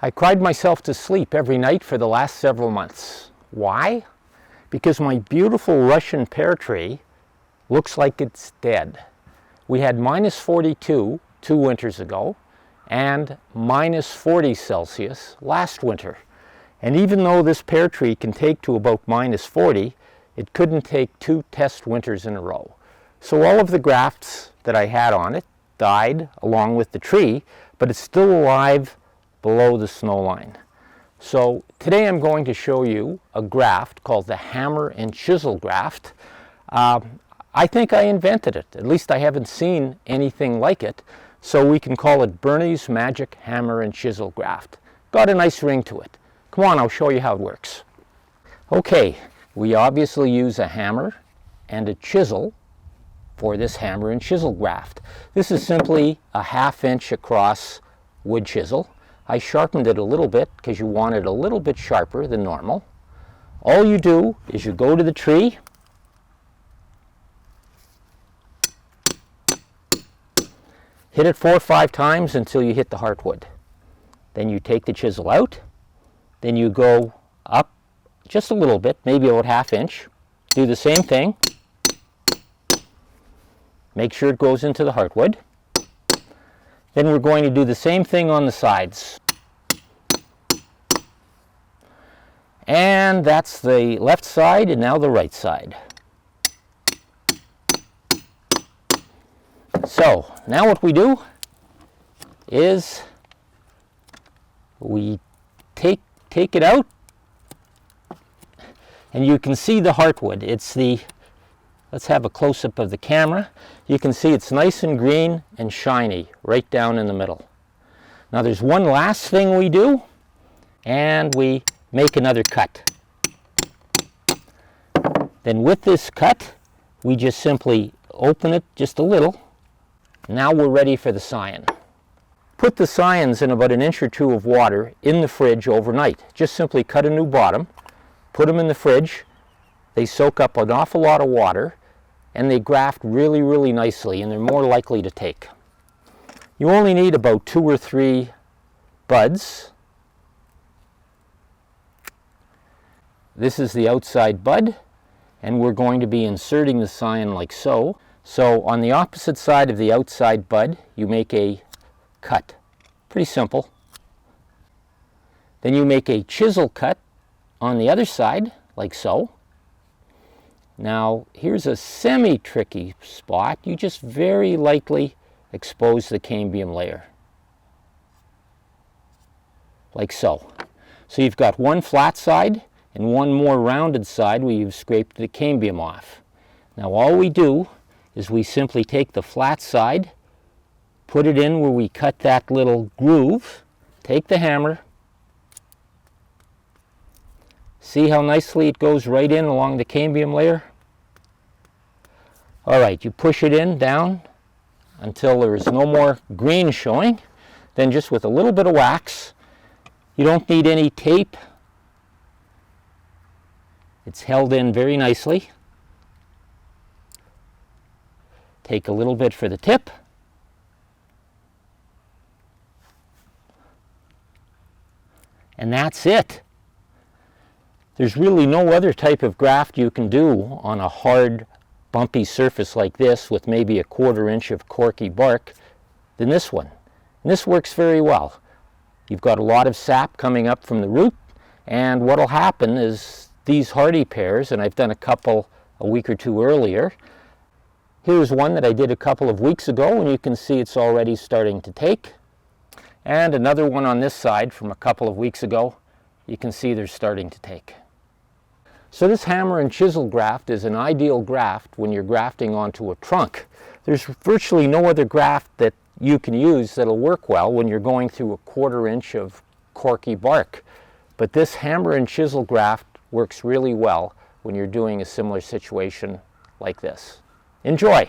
I cried myself to sleep every night for the last several months. Why? Because my beautiful Russian pear tree looks like it's dead. We had minus 42 2 winters ago and minus 40 Celsius last winter. And even though this pear tree can take to about minus 40, it couldn't take 2 test winters in a row. So all of the grafts that I had on it died along with the tree, but it's still alive below the snow line. So today I'm going to show you a graft called the hammer and chisel graft. I think I invented it. At least I haven't seen anything like it. So we can call it Bernie's Magic Hammer and Chisel Graft. Got a nice ring to it. Come on, I'll show you how it works. Okay, we obviously use a hammer and a chisel for this hammer and chisel graft. This is simply a 1/2 inch across wood chisel. I sharpened it a little bit because you want it a little bit sharper than normal. All you do is you go to the tree, hit it 4 or 5 times until you hit the heartwood. Then you take the chisel out, then you go up just a little bit, maybe about 1/2 inch. Do the same thing. Make sure it goes into the heartwood. Then we're going to do the same thing on the sides. And that's the left side, and now the right side. So now what we do is we take it out, and you can see the heartwood. It's the, let's have a close-up of the camera. You can see it's nice and green and shiny right down in the middle. Now there's one last thing we do, and we make another cut. Then with this cut, we just simply open it just a little. Now we're ready for the scion. Put the scions in about 1 inch or 2 of water in the fridge overnight. Just simply cut a new bottom, put them in the fridge. They soak up an awful lot of water, and they graft really, really nicely, and they're more likely to take. You only need about 2 or 3 buds. This is the outside bud, and we're going to be inserting the scion like so. So on the opposite side of the outside bud, you make a cut. Pretty simple. Then you make a chisel cut on the other side, like so. Now here's a semi-tricky spot. You just very lightly expose the cambium layer, like so. So you've got one flat side and one more rounded side where you've scraped the cambium off. Now all we do is we simply take the flat side, put it in where we cut that little groove, take the hammer, see how nicely it goes right in along the cambium layer? All right, you push it in down until there is no more green showing. Then just with a little bit of wax, you don't need any tape. It's held in very nicely. Take a little bit for the tip. And that's it. There's really no other type of graft you can do on a hard, bumpy surface like this with maybe a 1/4 inch of corky bark than this one. And this works very well. You've got a lot of sap coming up from the root, and what will happen is these hardy pears, and I've done a couple a week or 2 earlier. Here's one that I did a couple of weeks ago, and you can see it's already starting to take. And another one on this side from a couple of weeks ago. You can see they're starting to take. So this hammer and chisel graft is an ideal graft when you're grafting onto a trunk. There's virtually no other graft that you can use that'll work well when you're going through a 1/4 inch of corky bark. But this hammer and chisel graft works really well when you're doing a similar situation like this. Enjoy!